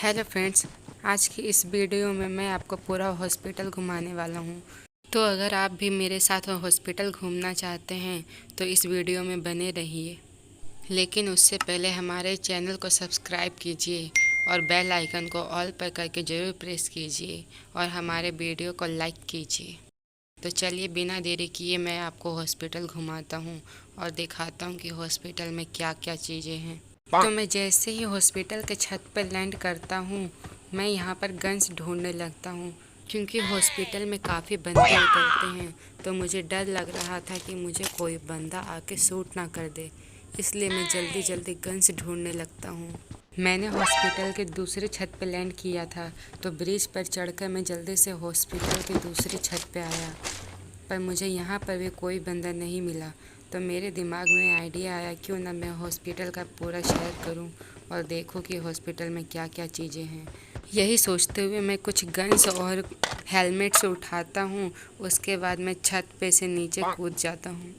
Hello friends, आज की इस वीडियो में मैं आपको पूरा हॉस्पिटल घुमाने वाला हूँ। तो अगर आप भी मेरे साथ हॉस्पिटल घूमना चाहते हैं तो इस वीडियो में बने रहिए। लेकिन उससे पहले हमारे चैनल को सब्सक्राइब कीजिए और बेल आइकन को ऑल पर करके ज़रूर प्रेस कीजिए और हमारे वीडियो को लाइक कीजिए। तो चलिए बिना देरी किए मैं आपको हॉस्पिटल घुमाता हूँ और दिखाता हूँ कि हॉस्पिटल में क्या क्या चीज़ें हैं। तो मैं जैसे ही हॉस्पिटल के छत पर लैंड करता हूँ मैं यहाँ पर गन्स ढूंढने लगता हूँ, क्योंकि हॉस्पिटल में काफ़ी बंदे उतरते हैं। तो मुझे डर लग रहा था कि मुझे कोई बंदा आके शूट ना कर दे, इसलिए मैं जल्दी जल्दी गन्स ढूंढने लगता हूँ। मैंने हॉस्पिटल के दूसरे छत पर लैंड किया था, तो ब्रिज पर चढ़कर मैं जल्दी से हॉस्पिटल के दूसरी छत पर आया, पर मुझे यहाँ पर भी कोई बंदा नहीं मिला। तो मेरे दिमाग में आइडिया आया, क्यों ना मैं हॉस्पिटल का पूरा सैर करूं और देखूं कि हॉस्पिटल में क्या क्या चीज़ें हैं। यही सोचते हुए मैं कुछ गन्स और हेलमेट्स उठाता हूं। उसके बाद मैं छत पे से नीचे कूद जाता हूं।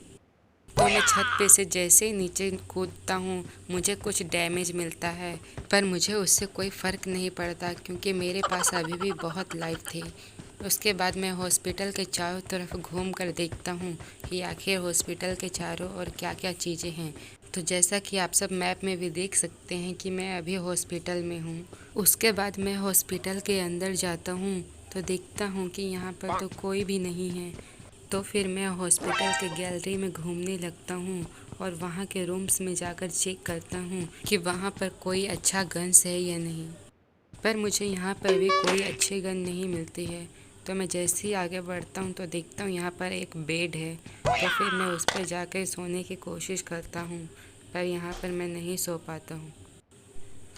तो मैं छत पे से जैसे ही नीचे कूदता हूँ मुझे कुछ डैमेज मिलता है, पर मुझे उससे कोई फ़र्क नहीं पड़ता क्योंकि मेरे पास अभी भी बहुत लाइफ थी। उसके बाद मैं हॉस्पिटल के चारों तरफ घूम कर देखता हूँ कि आखिर हॉस्पिटल के चारों ओर क्या क्या चीज़ें हैं। तो जैसा कि आप सब मैप में भी देख सकते हैं कि मैं अभी हॉस्पिटल में हूँ। उसके बाद मैं हॉस्पिटल के अंदर जाता हूँ तो देखता हूँ कि यहाँ पर तो कोई भी नहीं है। तो फिर मैं हॉस्पिटल के गैलरी में घूमने लगता हूँ और वहाँ के रूम्स में जाकर चेक करता हूँ कि वहाँ पर कोई अच्छा गन्स है या नहीं। पर मुझे यहाँ पर भी कोई अच्छी गन नहीं मिलती है। तो मैं जैसे ही आगे बढ़ता हूँ तो देखता हूँ यहाँ पर एक बेड है। तो फिर मैं उस पर जाकर सोने की कोशिश करता हूँ, पर यहाँ पर मैं नहीं सो पाता हूँ।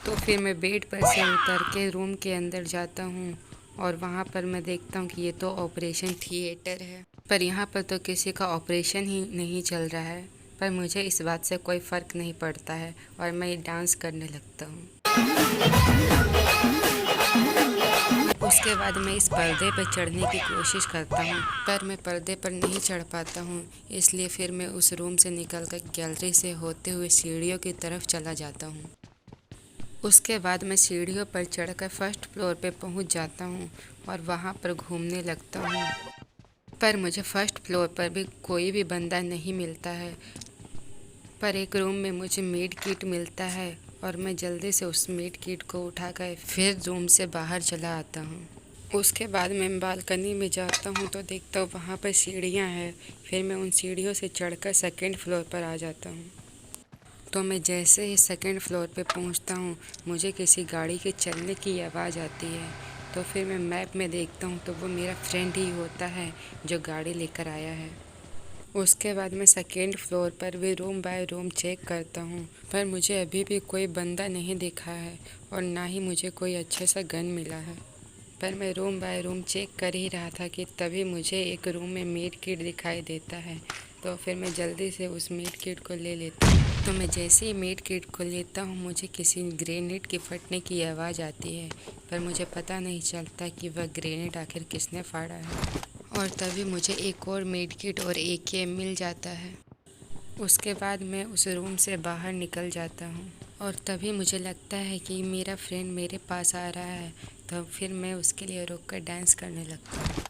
तो फिर मैं बेड पर से उतर के रूम के अंदर जाता हूँ और वहाँ पर मैं देखता हूँ कि ये तो ऑपरेशन थिएटर है, पर यहाँ पर तो किसी का ऑपरेशन ही नहीं चल रहा है। पर मुझे इस बात से कोई फ़र्क नहीं पड़ता है और मैं डांस करने लगता हूँ। उसके बाद मैं इस पर्दे पर चढ़ने की कोशिश करता हूँ, पर मैं पर्दे पर नहीं चढ़ पाता हूँ। इसलिए फिर मैं उस रूम से निकलकर गैलरी से होते हुए सीढ़ियों की तरफ चला जाता हूँ। उसके बाद मैं सीढ़ियों पर चढ़कर फर्स्ट फ्लोर पे पहुँच जाता हूँ और वहाँ पर घूमने लगता हूँ, पर मुझे फर्स्ट फ्लोर पर भी कोई भी बंदा नहीं मिलता है। पर एक रूम में मुझे मेड किट मिलता है और मैं जल्दी से उस मेड किट को उठाकर फिर रूम से बाहर चला आता हूँ। उसके बाद मैं बालकनी में जाता हूँ तो देखता हूँ वहाँ पर सीढ़ियाँ हैं। फिर मैं उन सीढ़ियों से चढ़कर सेकेंड फ्लोर पर आ जाता हूँ। तो मैं जैसे ही सेकेंड फ्लोर पे पहुँचता हूँ मुझे किसी गाड़ी के चलने की आवाज़ आती है। तो फिर मैं मैप में देखता हूँ तो वो मेरा फ्रेंड ही होता है जो गाड़ी लेकर आया है। उसके बाद मैं सेकेंड फ्लोर पर भी रूम बाय रूम चेक करता हूँ, पर मुझे अभी भी कोई बंदा नहीं दिखा है और ना ही मुझे कोई अच्छा सा गन मिला है। पर मैं रूम बाय रूम चेक कर ही रहा था कि तभी मुझे एक रूम में मेड किट दिखाई देता है। तो फिर मैं जल्दी से उस मेड किट को ले लेता हूँ। तो मैं जैसे ही मेड किट को लेता हूँ मुझे किसी ग्रेनेड के फटने की आवाज़ आती है, पर मुझे पता नहीं चलता कि वह ग्रेनेड आखिर किसने फाड़ा है। और तभी मुझे एक और मेड किट और AKM मिल जाता है। उसके बाद मैं उस रूम से बाहर निकल जाता हूँ और तभी मुझे लगता है कि मेरा फ्रेंड मेरे पास आ रहा है। तो फिर मैं उसके लिए रुक कर डांस करने लगता हूँ।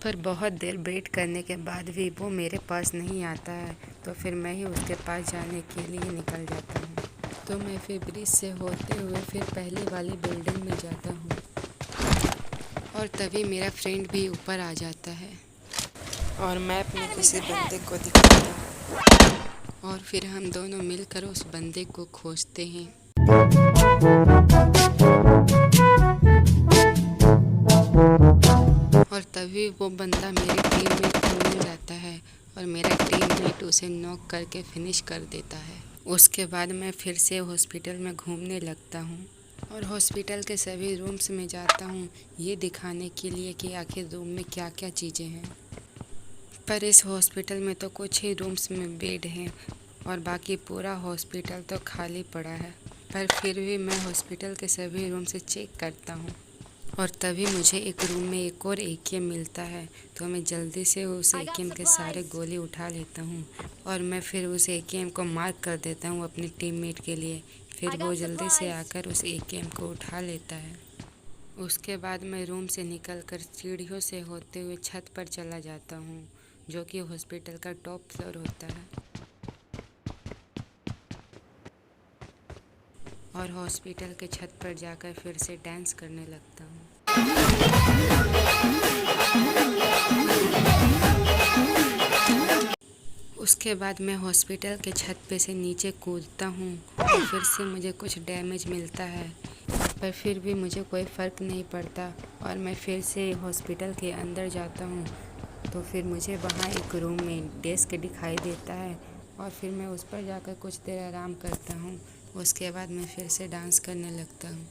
पर बहुत देर वेट करने के बाद भी वो मेरे पास नहीं आता है। तो फिर मैं ही उसके पास जाने के लिए निकल जाता हूँ। तो मैं फिर ब्रिज से होते हुए फिर पहले वाली बिल्डिंग में जाता हूँ और तभी मेरा फ्रेंड भी ऊपर आ जाता है और मैप में किसी बंदे को दिखाता है और फिर हम दोनों मिलकर उस बंदे को खोजते हैं। और तभी वो बंदा मेरे टीममेट को मिल जाता है और मेरा टीममेट उसे नॉक करके फिनिश कर देता है। उसके बाद मैं फिर से हॉस्पिटल में घूमने लगता हूँ और हॉस्पिटल के सभी रूम्स में जाता हूँ ये दिखाने के लिए कि आखिर रूम में क्या क्या चीज़ें हैं। पर इस हॉस्पिटल में तो कुछ ही रूम्स में बेड हैं और बाकी पूरा हॉस्पिटल तो खाली पड़ा है। पर फिर भी मैं हॉस्पिटल के सभी रूम से चेक करता हूँ और तभी मुझे एक रूम में एक और एटीएम मिलता है, तो मैं जल्दी से उस एटीएम के सारे गोली उठा लेता हूँ और मैं फिर उस एटीएम को मार्क कर देता हूँ अपनी टीममेट के लिए। फिर वो जल्दी से आकर उस एटीएम को उठा लेता है। उसके बाद मैं रूम से निकलकर सीढ़ियों से होते हुए छत पर चला जाता हूँ, जो कि हॉस्पिटल का टॉप फ्लोर होता है। और हॉस्पिटल के छत पर जाकर फिर से डांस करने लगता हूँ। उसके बाद मैं हॉस्पिटल के छत पे से नीचे कूदता हूँ और फिर से मुझे कुछ डैमेज मिलता है, पर फिर भी मुझे कोई फ़र्क नहीं पड़ता और मैं फिर से हॉस्पिटल के अंदर जाता हूँ। तो फिर मुझे वहाँ एक रूम में डेस्क दिखाई देता है और फिर मैं उस पर जाकर कुछ देर आराम करता हूँ। उसके बाद मैं फिर से डांस करने लगता हूँ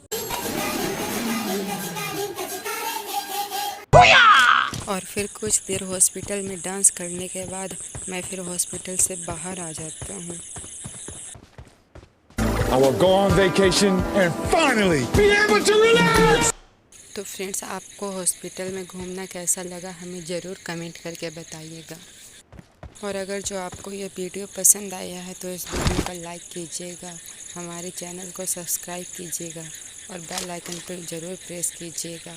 और फिर कुछ देर हॉस्पिटल में डांस करने के बाद मैं फिर हॉस्पिटल से बाहर आ जाता हूँ। I will go on vacation and finally be able to relax. तो फ्रेंड्स, आपको हॉस्पिटल में घूमना कैसा लगा हमें ज़रूर कमेंट करके बताइएगा। और अगर जो आपको ये वीडियो पसंद आया है तो इस वीडियो को लाइक कीजिएगा, हमारे चैनल को सब्सक्राइब कीजिएगा और बेल आइकन पर ज़रूर प्रेस कीजिएगा।